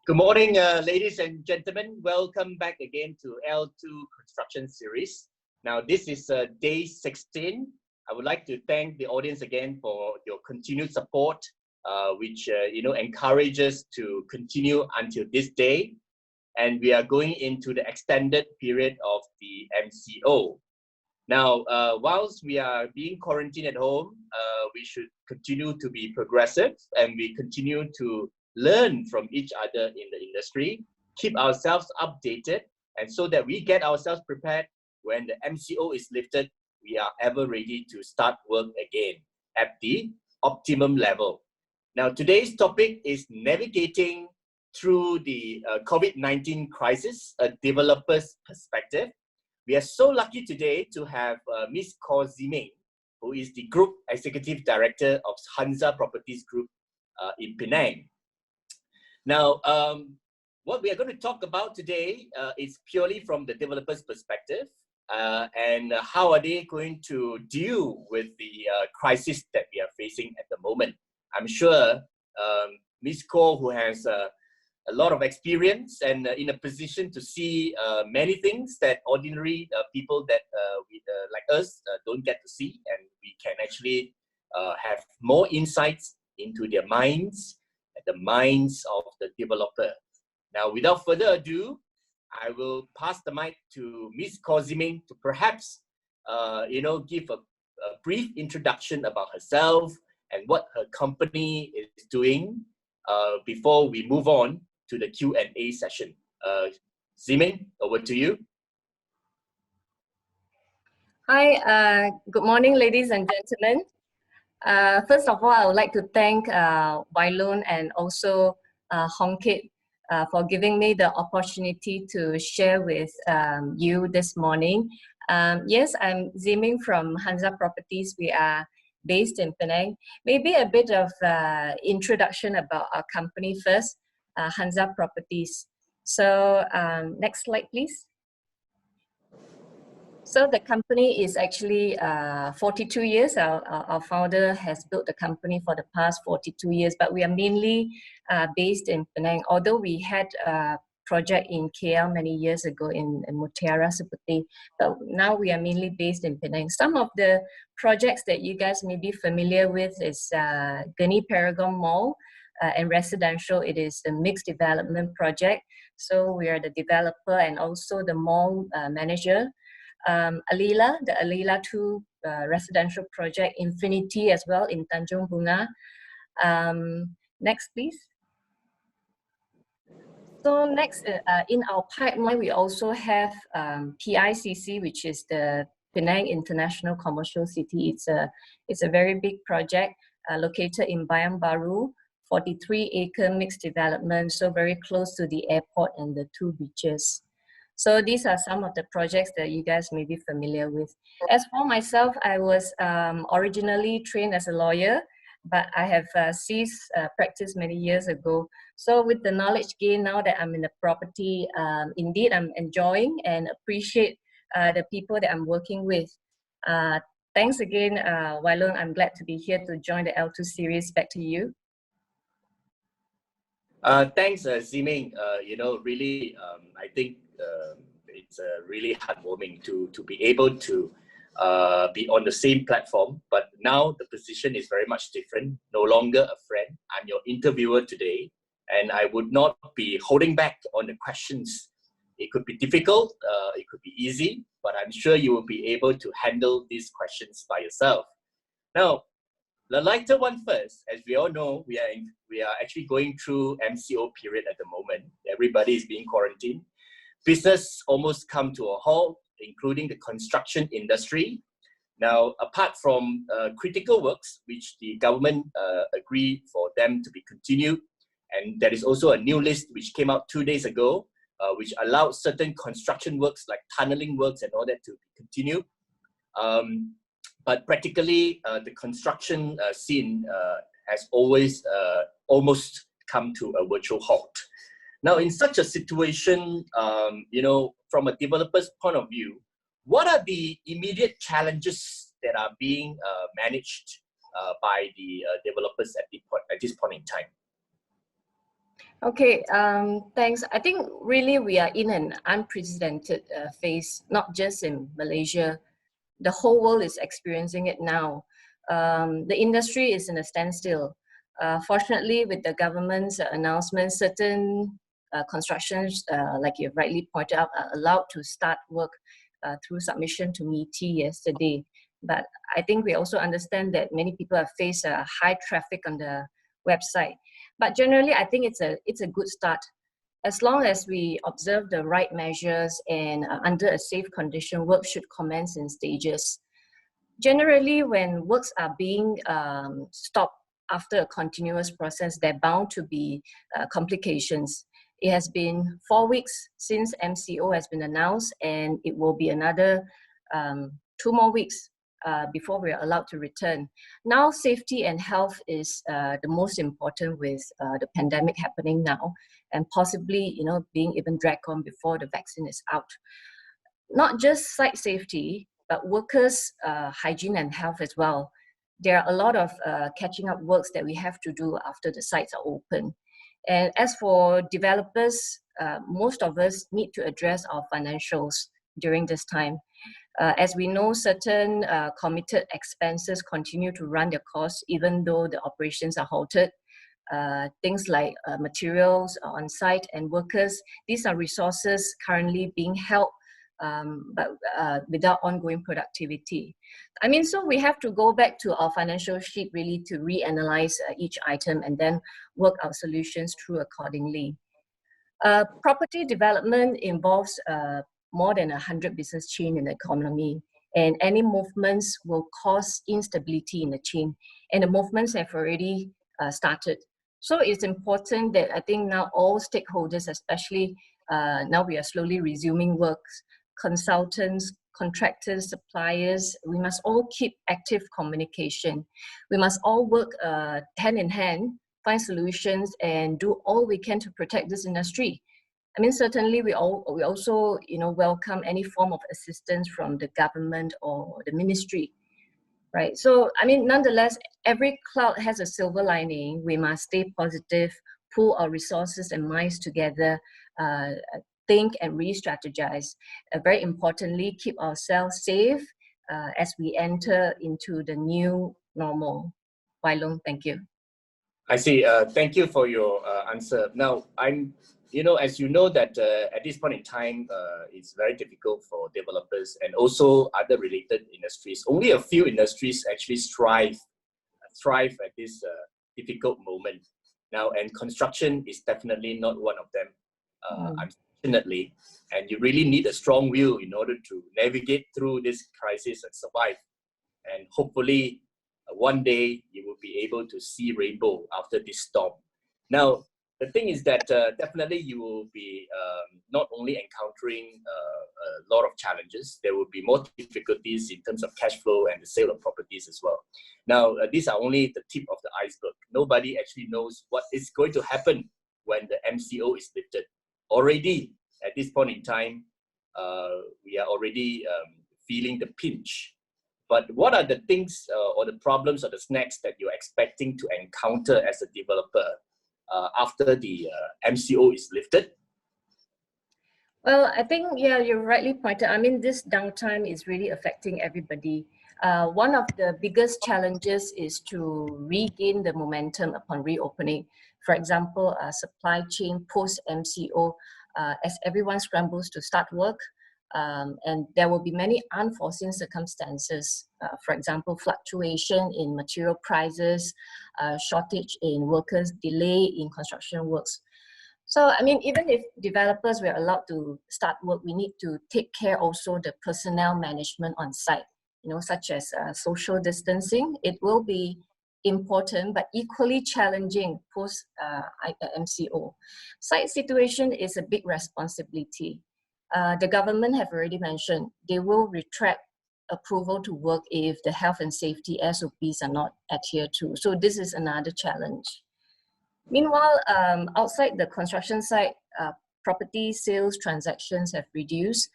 Good morning, ladies and gentlemen. Welcome back again to L2 Construction Series. Now, this is day 16. I would like to thank the audience again for your continued support, which encourages to continue until this day. And we are going into the extended period of the MCO. Now, whilst we are being quarantined at home, we should continue to be progressive, and we continue to learn from each other in the industry, keep ourselves updated, and so that we get ourselves prepared when the MCO is lifted, we are ever ready to start work again at the optimum level. Now, today's topic is navigating through the COVID-19 crisis, a developer's perspective. We are so lucky today to have Ms.Khor Tze Ming, who is the Group Executive Director of Hunza Properties Group in Penang. Now, what we are going to talk about today is purely from the developer's perspective and how are they going to deal with the crisis that we are facing at the moment. I'm sure Ms. Khor, who has a lot of experience and in a position to see many things that ordinary people that like us don't get to see, and we can actually have more insights into their minds, the minds of the developer. Now, without further ado, I will pass the mic to Ms.Khor Tze Ming to perhaps, give a brief introduction about herself and what her company is doing before we move on to the Q&A session. Tze Ming, over to you. Hi, good morning, ladies and gentlemen. First of all, I would like to thank Loon and also Hong Kit for giving me the opportunity to share with you this morning. Yes, I'm Tze Ming from Hunza Properties. We are based in Penang. Maybe a bit of introduction about our company first, Hunza Properties. So next slide, please. So the company is actually 42 years. Our founder has built the company for the past 42 years, but we are mainly based in Penang. Although we had a project in KL many years ago in Mutiara Seperti, but now we are mainly based in Penang. Some of the projects that you guys may be familiar with is Geni Paragon Mall and residential. It is a mixed development project. So we are the developer and also the mall manager. Alila, the Alila 2 residential project, Infinity as well in Tanjung Bunga. Next, please. So next, in our pipeline, we also have PICC, which is the Penang International Commercial City. It's a very big project located in Bayang Baru, 43-acre mixed development, so very close to the airport and the 2 beaches. So these are some of the projects that you guys may be familiar with. As for myself, I was originally trained as a lawyer, but I have ceased practice many years ago. So with the knowledge gain now that I'm in the property, indeed I'm enjoying and appreciate the people that I'm working with. Thanks again, Loon. I'm glad to be here to join the L2 series. Back to you. Thanks, Tze Ming. Really, I think it's really heartwarming to be able to be on the same platform, but now the position is very much different, no longer a friend. I'm your interviewer today, and I would not be holding back on the questions. It could be difficult, it could be easy, but I'm sure you will be able to handle these questions by yourself. Now, the lighter one first. As we all know, we are actually going through MCO period at the moment. Everybody is being quarantined. Business almost come to a halt, including the construction industry. Now, apart from critical works, which the government agreed for them to be continued, and there is also a new list which came out 2 days ago, which allowed certain construction works like tunneling works and all that to be continued. But practically, the construction scene has always almost come to a virtual halt. Now, in such a situation, from a developer's point of view, what are the immediate challenges that are being managed by the developers at this point in time? Okay, thanks. I think really we are in an unprecedented phase, not just in Malaysia. The whole world is experiencing it now. The industry is in a standstill. Fortunately, with the government's announcement, certain constructions, like you rightly pointed out, are allowed to start work through submission to MITI yesterday. But I think we also understand that many people have faced high traffic on the website. But generally, I think it's a good start. As long as we observe the right measures and under a safe condition, work should commence in stages. Generally, when works are being stopped after a continuous process, there are bound to be complications. It has been 4 weeks since MCO has been announced, and it will be another 2 more weeks before we are allowed to return. Now, safety and health is the most important with the pandemic happening now, and possibly, being even dragged on before the vaccine is out. Not just site safety, but workers' hygiene and health as well. There are a lot of catching up works that we have to do after the sites are open. And as for developers, most of us need to address our financials during this time. As we know, certain committed expenses continue to run their course even though the operations are halted. Things like materials on site and workers, these are resources currently being held but without ongoing productivity. I mean, so we have to go back to our financial sheet really to reanalyze each item and then work out solutions through accordingly. Property development involves more than 100 business chain in the economy, and any movements will cause instability in the chain, and the movements have already started. So it's important that I think now all stakeholders, especially now we are slowly resuming works, consultants, contractors, suppliers, we must all keep active communication. We must all work hand in hand, find solutions, and do all we can to protect this industry. I mean, certainly we also welcome any form of assistance from the government or the ministry, right? So I mean, nonetheless, every cloud has a silver lining. We must stay positive, pool our resources and minds together, think and re-strategize. Very importantly, keep ourselves safe as we enter into the new normal. Wai Long, thank you. I see. Thank you for your answer. Now, as you know that at this point in time, it's very difficult for developers and also other related industries. Only a few industries actually thrive at this difficult moment now, and construction is definitely not one of them, unfortunately. And you really need a strong will in order to navigate through this crisis and survive. And hopefully, one day you will be able to see rainbow after this storm. Now, the thing is that definitely you will be not only encountering a lot of challenges, there will be more difficulties in terms of cash flow and the sale of properties as well. Now, these are only the tip of the iceberg. Nobody actually knows what is going to happen when the MCO is lifted. Already, at this point in time, we are already feeling the pinch. But what are the things or the problems or the snags that you're expecting to encounter as a developer after the MCO is lifted? Well, I think, yeah, you rightly pointed. I mean, this downtime is really affecting everybody. One of the biggest challenges is to regain the momentum upon reopening. For example, supply chain post-MCO, as everyone scrambles to start work, and there will be many unforeseen circumstances. For example, fluctuation in material prices, shortage in workers, delay in construction works. So, I mean, even if developers were allowed to start work, we need to take care also the personnel management on site, such as social distancing. It will be important, but equally challenging post MCO. Site situation is a big responsibility. The government have already mentioned they will retract approval to work if the health and safety SOPs are not adhered to. So this is another challenge. Meanwhile, outside the construction site, property sales transactions have reduced.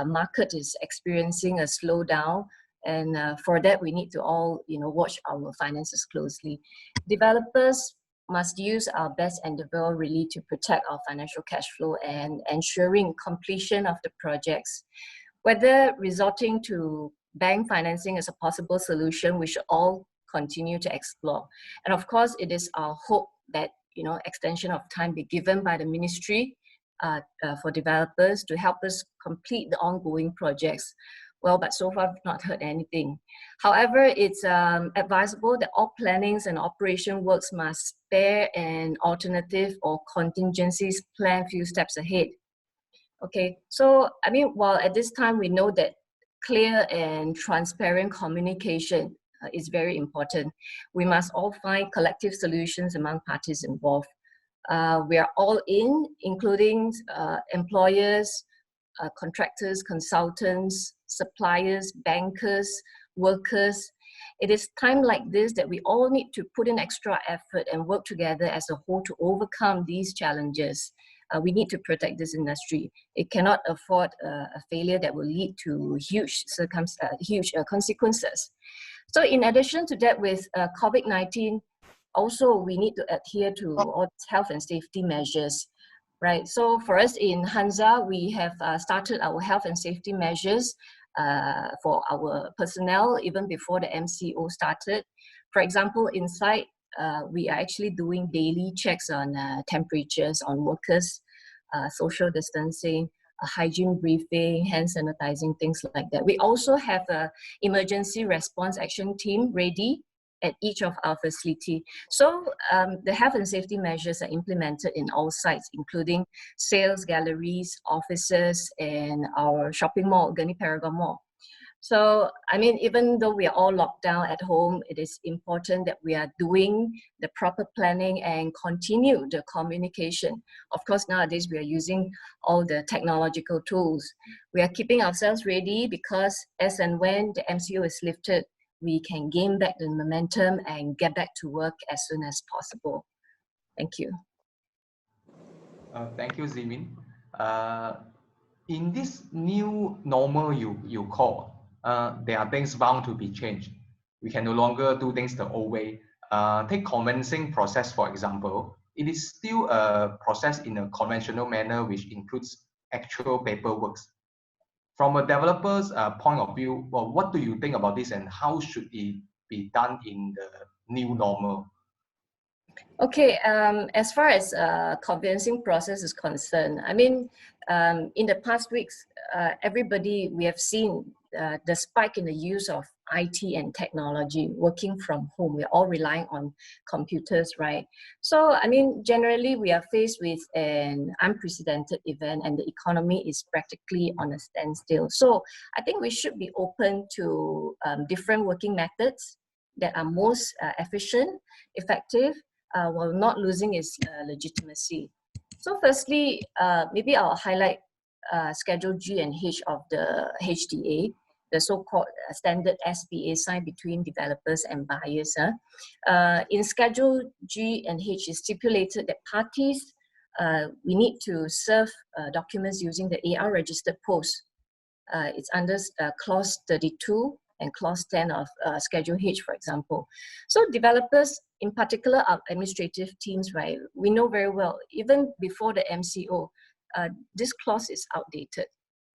Market is experiencing a slowdown, and for that we need to all watch our finances closely. Developers must use our best endeavor really to protect our financial cash flow and ensuring completion of the projects. Whether resorting to bank financing is a possible solution, we should all continue to explore. And of course, it is our hope that extension of time be given by the ministry for developers to help us complete the ongoing projects. Well, but so far I've not heard anything. However, it's advisable that all plannings and operation works must spare an alternative or contingencies plan few steps ahead. Okay, so I mean, while at this time we know that clear and transparent communication is very important, we must all find collective solutions among parties involved. We are all in, including employers, contractors, consultants, suppliers, bankers, workers. It is time like this that we all need to put in extra effort and work together as a whole to overcome these challenges. We need to protect this industry. It cannot afford a failure that will lead to huge consequences. So in addition to that, with COVID-19, also we need to adhere to all health and safety measures, right? So for us in Hunza, we have started our health and safety measures for our personnel even before the MCO started. For example, inside, we are actually doing daily checks on temperatures on workers, social distancing, hygiene briefing, hand sanitizing, things like that. We also have an emergency response action team ready at each of our facility. So the health and safety measures are implemented in all sites, including sales galleries, offices, and our shopping mall, Gani Paragon Mall. So, I mean, even though we are all locked down at home, it is important that we are doing the proper planning and continue the communication. Of course, nowadays we are using all the technological tools. We are keeping ourselves ready because as and when the MCO is lifted, we can gain back the momentum and get back to work as soon as possible. Thank you. Thank you, Tze Ming. In this new normal you call, there are things bound to be changed. We can no longer do things the old way. Take conveyancing process, for example. It is still a process in a conventional manner, which includes actual paperwork. From a developer's point of view, well, what do you think about this and how should it be done in the new normal? Okay, as far as conveyancing process is concerned, I mean, in the past weeks, we have seen the spike in the use of IT and technology, working from home. We're all relying on computers, right? So, I mean, generally, we are faced with an unprecedented event and the economy is practically on a standstill. So, I think we should be open to different working methods that are most efficient, effective, while not losing its legitimacy. So firstly, maybe I'll highlight Schedule G and H of the HDA, the so-called standard SPA signed between developers and buyers. In Schedule G and H, is stipulated that parties, we need to serve documents using the AR registered post. It's under Clause 32 and Clause 10 of Schedule H, for example. So developers, in particular our administrative teams, right, we know very well, even before the MCO, this clause is outdated.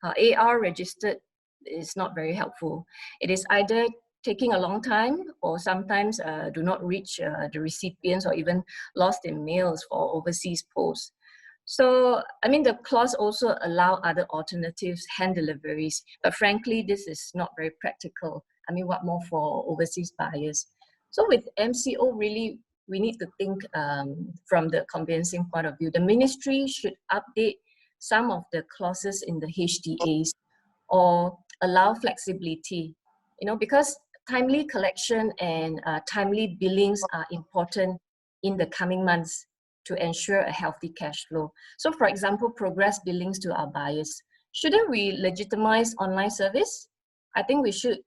AR registered is not very helpful. It is either taking a long time or sometimes do not reach the recipients or even lost in mails for overseas posts. So, I mean, the clause also allow other alternatives, hand deliveries, but frankly, this is not very practical. I mean, what more for overseas buyers? So with MCO, really, we need to think from the conveyancing point of view. The ministry should update some of the clauses in the HDAs or allow flexibility, because timely collection and timely billings are important in the coming months to ensure a healthy cash flow. So for example, progress billings to our buyers. Shouldn't we legitimize online service? I think we should.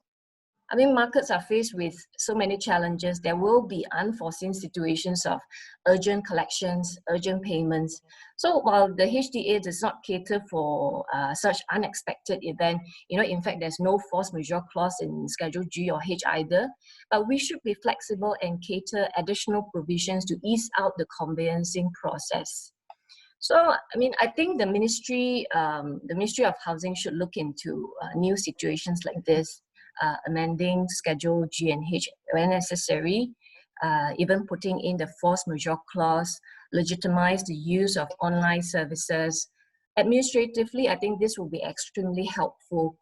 I mean, markets are faced with so many challenges. There will be unforeseen situations of urgent collections, urgent payments. So while the HDA does not cater for such unexpected event, in fact, there's no force majeure clause in Schedule G or H either, but we should be flexible and cater additional provisions to ease out the conveyancing process. So, I mean, I think the Ministry of Housing should look into new situations like this, amending Schedule G and H when necessary, even putting in the force majeure clause, legitimize the use of online services. Administratively, I think this will be extremely helpful,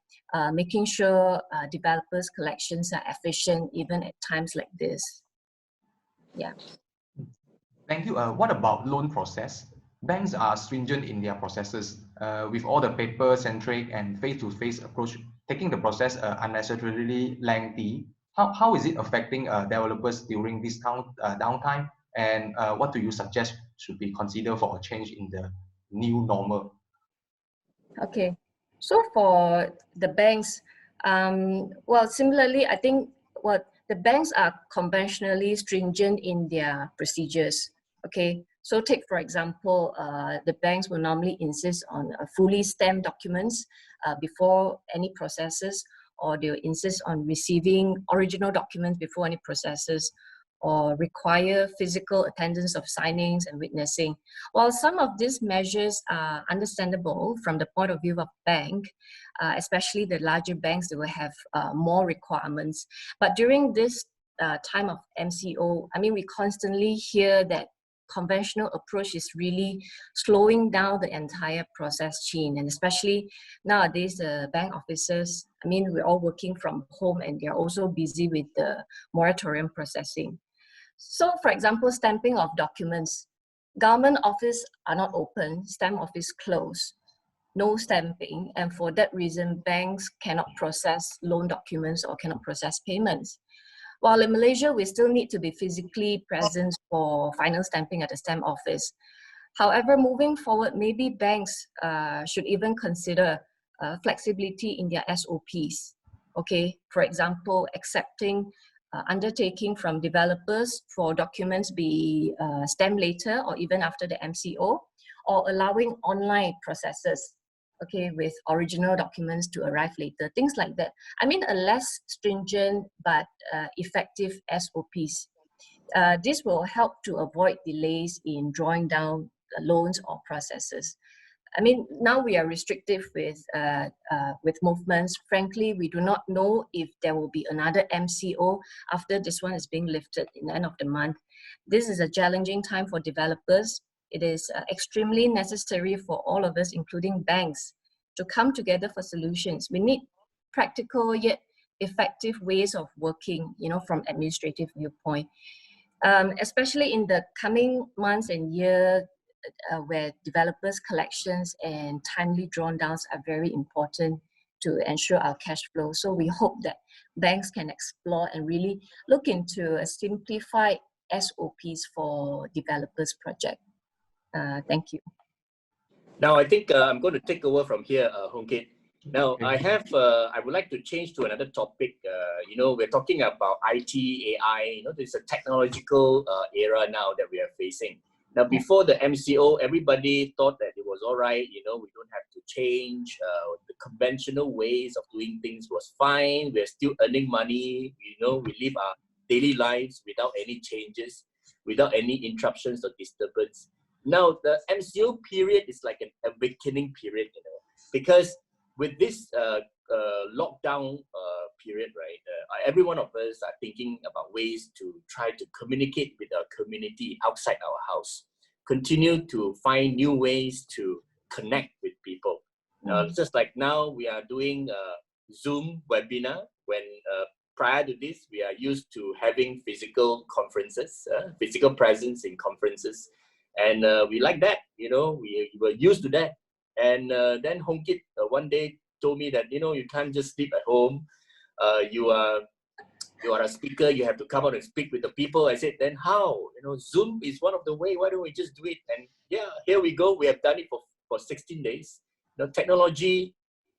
making sure developers' collections are efficient even at times like this. Yeah. Thank you. What about loan process? Banks are stringent in their processes, with all the paper-centric and face-to-face approach, taking the process unnecessarily lengthy. How is it affecting developers during this downtime? And what do you suggest should be considered for a change in the new normal? Okay, so for the banks, well, similarly, I think the banks are conventionally stringent in their procedures. Okay, so take for example, the banks will normally insist on fully stamped documents before any processes, or they'll insist on receiving original documents before any processes, or require physical attendance of signings and witnessing. While some of these measures are understandable from the point of view of bank, especially the larger banks, they will have more requirements. But during this time of MCO, I mean, we constantly hear that conventional approach is really slowing down the entire process chain, and especially nowadays the bank officers, I mean, we're all working from home and they're also busy with the moratorium processing. So for example, stamping of documents, government office are not open, stamp office closed, no stamping, and for that reason banks cannot process loan documents or cannot process payments. While in Malaysia, we still need to be physically present for final stamping at the stamp office. However, moving forward, maybe banks should even consider flexibility in their SOPs. Okay, for example, accepting undertaking from developers for documents be stamped later or even after the MCO, or allowing online processes, okay, with original documents to arrive later, things like that. I mean, a less stringent but effective SOPs. This will help to avoid delays in drawing down loans or processes. I mean, now we are restrictive with movements. Frankly, we do not know if there will be another MCO after this one is being lifted in the end of the month. This is a challenging time for developers. It is extremely necessary for all of us, including banks, to come together for solutions. We need practical yet effective ways of working, from administrative viewpoint, especially in the coming months and year, where developers' collections and timely drawn downs are very important to ensure our cash flow. So we hope that banks can explore and really look into a simplified SOPs for developers' project. Thank you. Now, I think I'm going to take over from here, Hong Kit. Now, Okay. I would like to change to another topic. We're talking about IT, AI, there's a technological era now that we are facing. Now, before the MCO, everybody thought that it was all right, we don't have to change. The conventional ways of doing things was fine. We're still earning money, we live our daily lives without any changes, without any interruptions or disturbance. Now, the MCO period is like an awakening period, because with this lockdown period, right, every one of us are thinking about ways to try to communicate with our community outside our house, continue to find new ways to connect with people. Just like now, we are doing a Zoom webinar, when prior to this, we are used to having physical conferences, physical presence in conferences. And we like that, we were used to that. And then Hong Kit one day told me that, you can't just sleep at home. You are a speaker, you have to come out and speak with the people. I said, then how? Zoom is one of the way, why don't we just do it? And yeah, here we go. We have done it for 16 days. Technology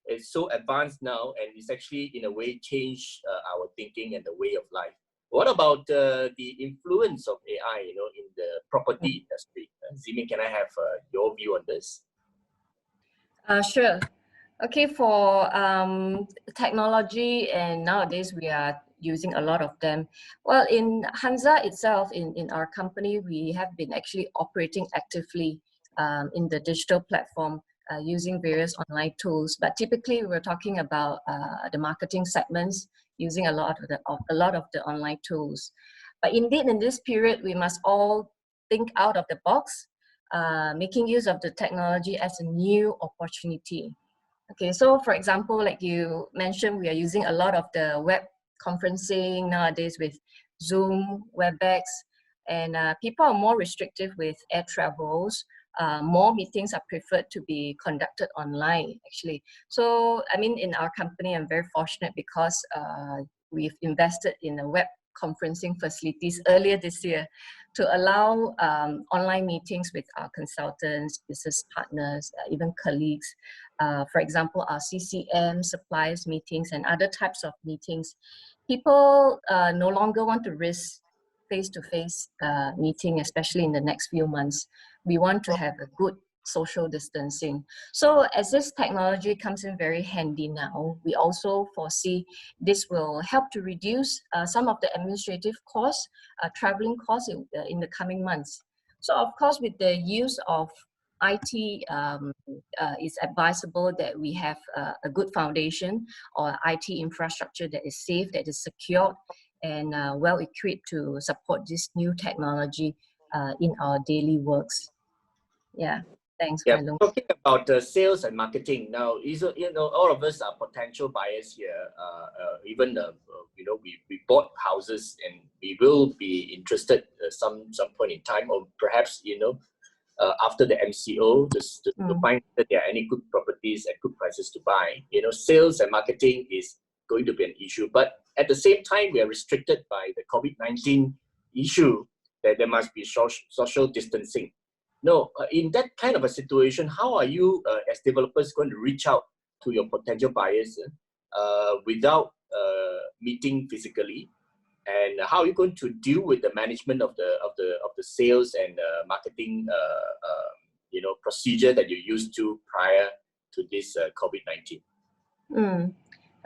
It's so advanced now, and it's actually in a way changed our thinking and the way of life. What about the influence of AI, in the property industry? Tze Ming, can I have your view on this? Sure. Okay, for technology, and nowadays we are using a lot of them. Well, in Hunza itself, in our company, we have been actually operating actively in the digital platform using various online tools. But typically, we're talking about the marketing segments using a lot of the online tools. But indeed, in this period, we must all think out of the box, making use of the technology as a new opportunity. Okay, so for example, like you mentioned, we are using a lot of the web conferencing nowadays with Zoom, WebEx, and people are more restrictive with air travels. More meetings are preferred to be conducted online, actually. So, I mean, in our company, I'm very fortunate because we've invested in a web conferencing facilities earlier this year to allow online meetings with our consultants, business partners, even colleagues. For example, our CCM, suppliers meetings, and other types of meetings. People no longer want to risk face-to-face meeting, especially in the next few months. We want to have a good social distancing. So as this technology comes in very handy now, we also foresee this will help to reduce some of the administrative costs, traveling costs in the coming months. So of course, with the use of IT, it's advisable that we have a good foundation or IT infrastructure that is safe, that is secured, and well equipped to support this new technology in our daily works. Yeah. Thanks, Yeah, Loon. talking about sales and marketing now, all of us are potential buyers here. Even we bought houses and we will be interested some point in time, or perhaps after the MCO, just to find that there are any good properties at good prices to buy. Sales and marketing is going to be an issue, but at the same time, we are restricted by the COVID-19 issue that there must be social distancing. No, in that kind of a situation, how are you as developers going to reach out to your potential buyers without meeting physically? And how are you going to deal with the management of the sales and marketing procedure that you used to prior to this COVID-19?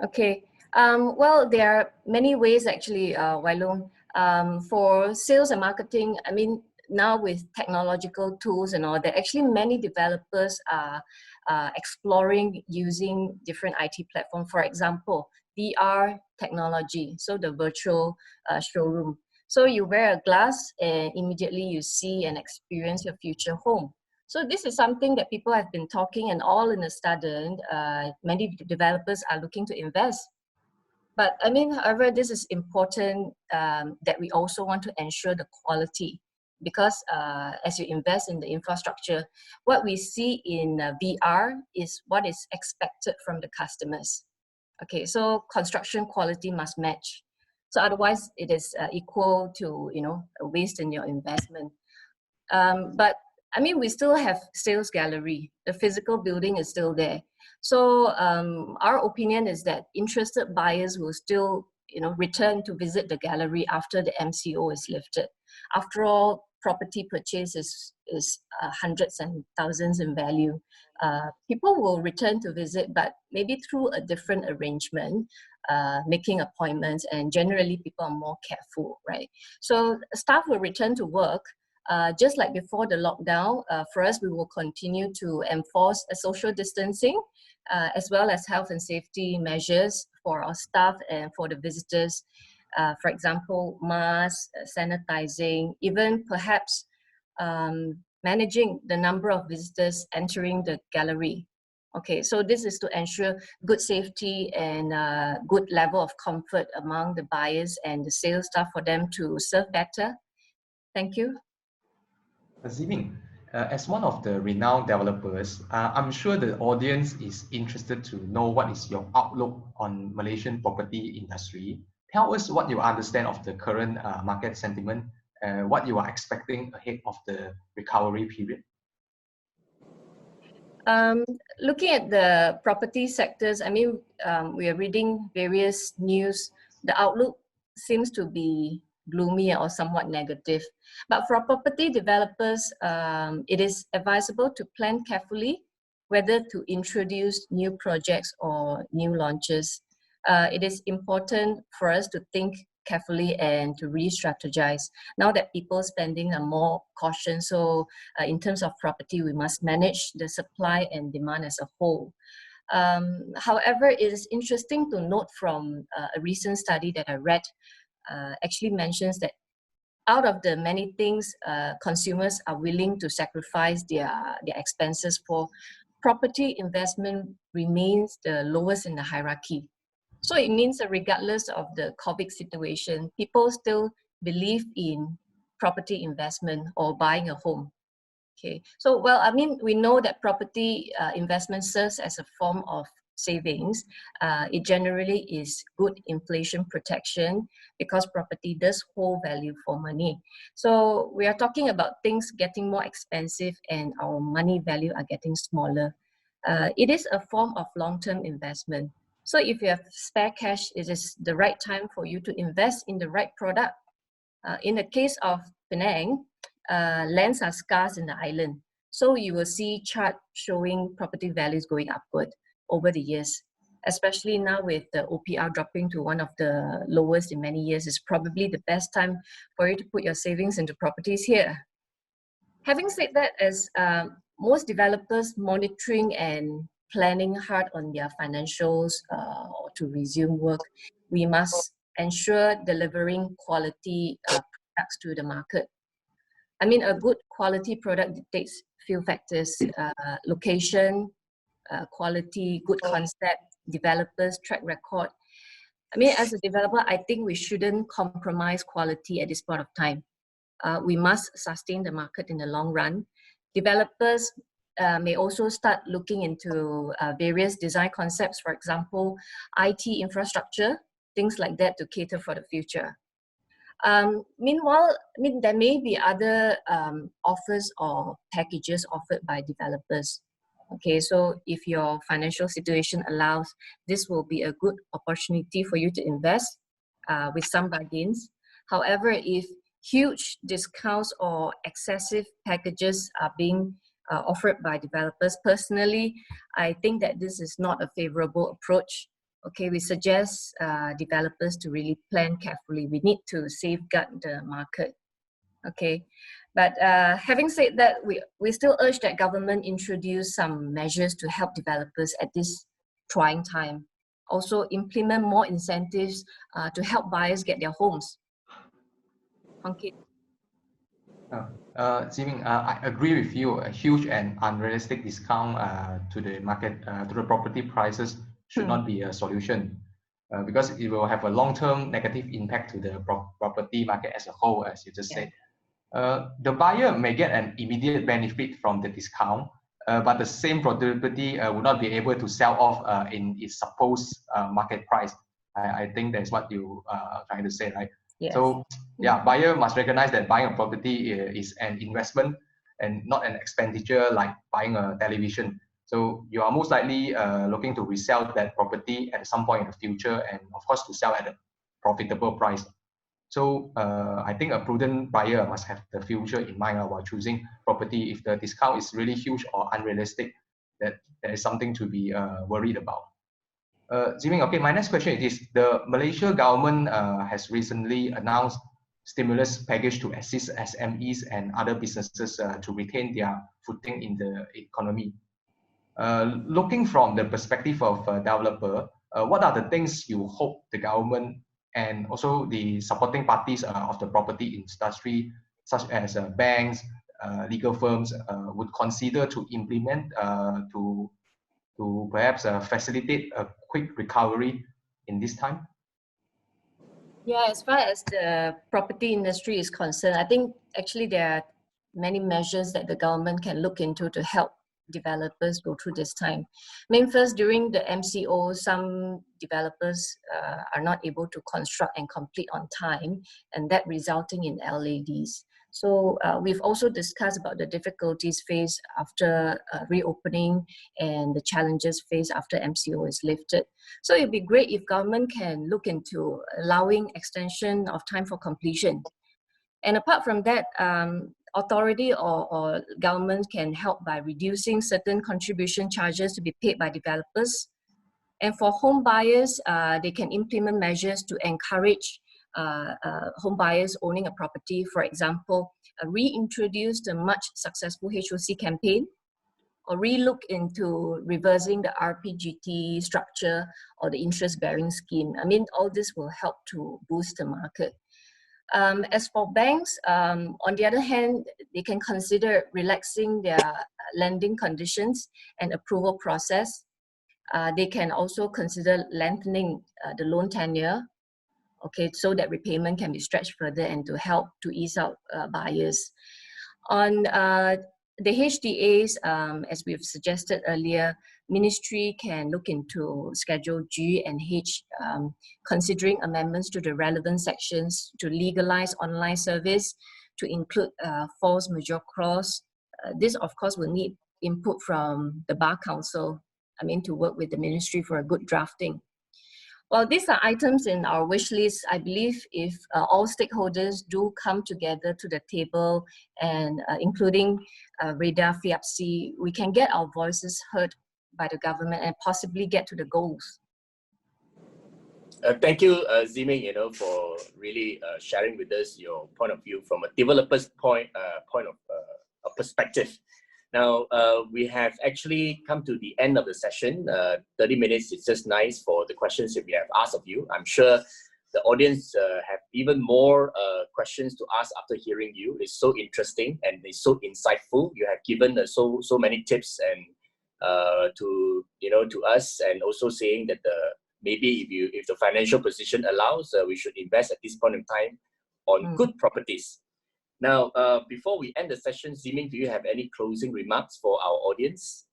Okay. Well, there are many ways actually, Wailong. For sales and marketing, I mean, now with technological tools and all that, actually many developers are exploring using different IT platforms. For example, VR technology, so the virtual showroom. So you wear a glass and immediately you see and experience your future home. So this is something that people have been talking, and all in a sudden, many developers are looking to invest. But I mean, however, this is important that we also want to ensure the quality, because as you invest in the infrastructure, what we see in VR is what is expected from the customers. Okay, so construction quality must match. So otherwise, it is equal to a waste in your investment. But I mean, we still have sales gallery. The physical building is still there. So our opinion is that interested buyers will still return to visit the gallery after the MCO is lifted. After all, property purchase is hundreds and thousands in value. People will return to visit, but maybe through a different arrangement, making appointments, and generally people are more careful, right? So staff will return to work. Just like before the lockdown, for us, we will continue to enforce a social distancing, as well as health and safety measures for our staff and for the visitors. For example, masks, sanitizing, even perhaps managing the number of visitors entering the gallery. Okay, so this is to ensure good safety and good level of comfort among the buyers and the sales staff for them to serve better. Thank you. Tze Ming, as one of the renowned developers, I'm sure the audience is interested to know what is your outlook on Malaysian property industry. Tell us what you understand of the current market sentiment, what you are expecting ahead of the recovery period. Looking at the property sectors, I mean, we are reading various news. The outlook seems to be gloomy or somewhat negative. But for property developers, it is advisable to plan carefully whether to introduce new projects or new launches. It is important for us to think carefully and to re-strategize. Now that people spending are more cautious, so in terms of property, we must manage the supply and demand as a whole. However, it is interesting to note from a recent study that I read, actually mentions that out of the many things consumers are willing to sacrifice their expenses for, property investment remains the lowest in the hierarchy. So it means that regardless of the COVID situation, people still believe in property investment or buying a home. Okay, so well, I mean, we know that property investment serves as a form of savings. It generally is good inflation protection because property does hold value for money. So we are talking about things getting more expensive and our money value are getting smaller. It is a form of long-term investment. So if you have spare cash, it is the right time for you to invest in the right product. In the case of Penang, lands are scarce in the island. So you will see chart showing property values going upward over the years, especially now with the OPR dropping to one of the lowest in many years. Is probably the best time for you to put your savings into properties here. Having said that, as most developers monitoring and planning hard on their financials to resume work, we must ensure delivering quality products to the market. I mean, a good quality product dictates few factors: location, quality, good concept, developers, track record. I mean, as a developer, I think we shouldn't compromise quality at this point of time. We must sustain the market in the long run. Developers may also start looking into various design concepts, for example, IT infrastructure, things like that to cater for the future. Meanwhile, I mean, there may be other offers or packages offered by developers. Okay, so if your financial situation allows, this will be a good opportunity for you to invest with some bargains. However, if huge discounts or excessive packages are being offered by developers, personally, I think that this is not a favorable approach. Okay, we suggest developers to really plan carefully. We need to safeguard the market. Okay, but having said that, we still urge that government introduce some measures to help developers at this trying time. Also implement more incentives to help buyers get their homes. Okay. Tze Ming, I agree with you. A huge and unrealistic discount to the market, to the property prices should not be a solution because it will have a long-term negative impact to the property market as a whole, as you just said. The buyer may get an immediate benefit from the discount, but the same property would not be able to sell off in its supposed market price. I think that's what you are trying to say, right? Yes. So yeah, buyer must recognize that buying a property is an investment and not an expenditure like buying a television. So you are most likely looking to resell that property at some point in the future, and of course to sell at a profitable price. So I think a prudent buyer must have the future in mind while choosing property. If the discount is really huge or unrealistic, that is something to be worried about. Tze Ming, okay, my next question is this. The Malaysia government has recently announced stimulus package to assist SMEs and other businesses to retain their footing in the economy. Looking from the perspective of a developer, what are the things you hope the government and also the supporting parties of the property industry, such as banks, legal firms, would consider to implement to perhaps facilitate a quick recovery in this time? Yeah, as far as the property industry is concerned, I think actually there are many measures that the government can look into to help developers go through this time. I mean, first, during the MCO, some developers are not able to construct and complete on time, and that resulting in LADs. So we've also discussed about the difficulties faced after reopening and the challenges faced after MCO is lifted. So it'd be great if government can look into allowing extension of time for completion. And apart from that, authority or government can help by reducing certain contribution charges to be paid by developers. And for home buyers, they can implement measures to encourage home buyers owning a property. For example, reintroduce the much successful HOC campaign, or relook into reversing the RPGT structure or the interest-bearing scheme. I mean, all this will help to boost the market. As for banks, on the other hand, they can consider relaxing their lending conditions and approval process. They can also consider lengthening the loan tenure, okay, so that repayment can be stretched further and to help to ease out buyers. On the HDAs, as we've suggested earlier, Ministry can look into Schedule G and H, considering amendments to the relevant sections to legalize online service, to include force majeure clause. This, of course, will need input from the Bar Council, I mean, to work with the Ministry for a good drafting. Well, these are items in our wish list. I believe if all stakeholders do come together to the table, and including Reda, FIAPSI, we can get our voices heard by the government and possibly get to the goals. Thank you, Tze Ming, for really sharing with us your point of view from a developer's point of perspective. Now, we have actually come to the end of the session. 30 minutes is just nice for the questions that we have asked of you. I'm sure the audience have even more questions to ask after hearing you. It's so interesting and it's so insightful. You have given so many tips and to us, and also saying that maybe if the financial position allows, we should invest at this point in time on good properties. Now, before we end the session, Tze Ming, do you have any closing remarks for our audience?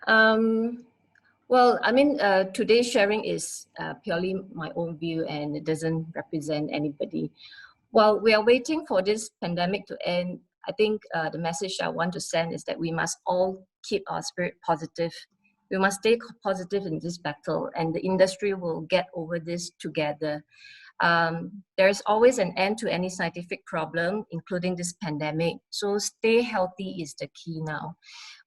Well, I mean, today's sharing is purely my own view and it doesn't represent anybody. While we are waiting for this pandemic to end, I think the message I want to send is that we must all keep our spirit positive. We must stay positive in this battle, and the industry will get over this together. There is always an end to any scientific problem, including this pandemic. So stay healthy is the key now.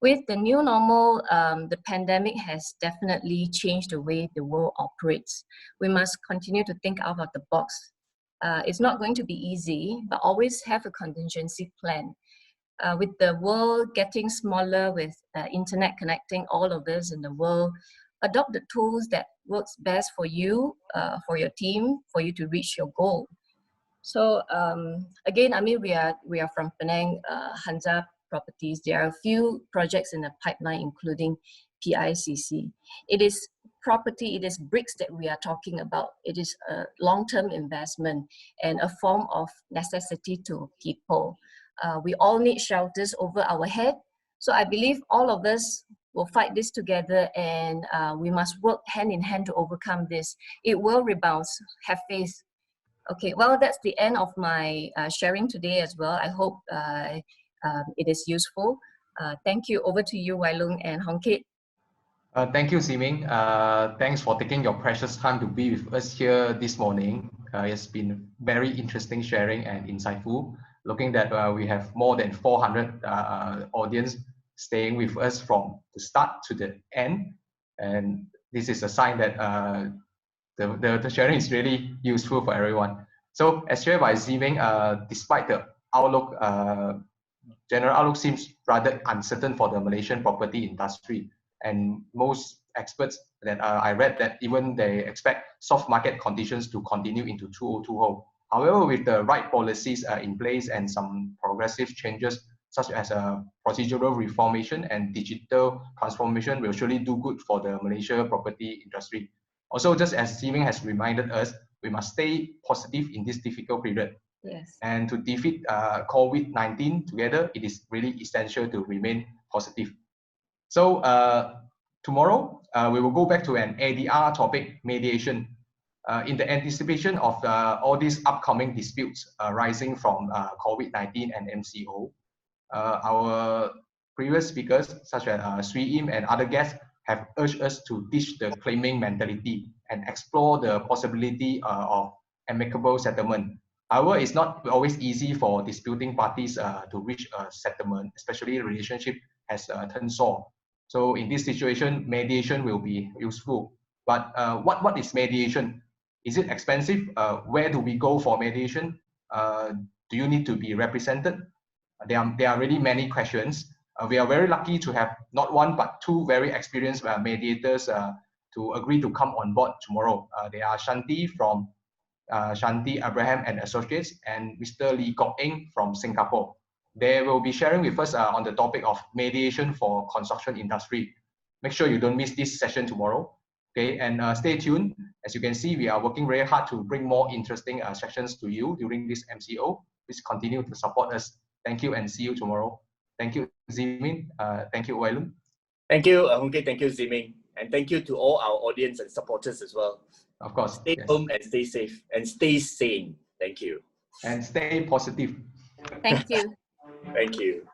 With the new normal, the pandemic has definitely changed the way the world operates. We must continue to think out of the box. It's not going to be easy, but always have a contingency plan. With the world getting smaller, with internet connecting all of us in the world, adopt the tools that works best for you, for your team, for you to reach your goal. So again, I mean, we are from Penang, Hunza Properties. There are a few projects in the pipeline, including PICC. It is property, it is bricks that we are talking about. It is a long-term investment and a form of necessity to people. We all need shelters over our head. So I believe all of us will fight this together, and we must work hand in hand to overcome this. It will rebound, have faith. Okay, well, that's the end of my sharing today as well. I hope it is useful. Thank you. Over to you, Wai Loong and Hong Kit. Thank you, Tze Ming. Thanks for taking your precious time to be with us here this morning. It's been very interesting sharing and insightful. Looking that we have more than 400 audience staying with us from the start to the end. And this is a sign that the sharing is really useful for everyone. So as shared by Tze Ming, despite the outlook, general outlook seems rather uncertain for the Malaysian property industry. And most experts that I read that even they expect soft market conditions to continue into 2020. However, with the right policies in place and some progressive changes, such as procedural reformation and digital transformation, will surely do good for the Malaysia property industry. Also, just as Tze Ming has reminded us, we must stay positive in this difficult period. Yes. And to defeat COVID-19 together, it is really essential to remain positive. So tomorrow, we will go back to an ADR topic, mediation. In the anticipation of all these upcoming disputes arising from COVID-19 and MCO, our previous speakers, such as Sui Im and other guests, have urged us to ditch the claiming mentality and explore the possibility of amicable settlement. However, it's not always easy for disputing parties to reach a settlement, especially relationship has turned sour. So in this situation, mediation will be useful. But what is mediation? Is it expensive? Where do we go for mediation? Do you need to be represented? There are really many questions. We are very lucky to have not one but two very experienced mediators to agree to come on board tomorrow. They are Shanti from Shanti Abraham and Associates and Mr. Lee Kok Eng from Singapore. They will be sharing with us on the topic of mediation for construction industry. Make sure you don't miss this session tomorrow. Okay, and stay tuned. As you can see, we are working very hard to bring more interesting sessions to you during this MCO. Please continue to support us. Thank you and see you tomorrow. Thank you, Tze Ming. Thank you, Loon. Thank you, Hong Kee. Thank you, Tze Ming. And thank you to all our audience and supporters as well. Of course. Stay home and stay safe and stay sane. Thank you. And stay positive. Thank you. Thank you.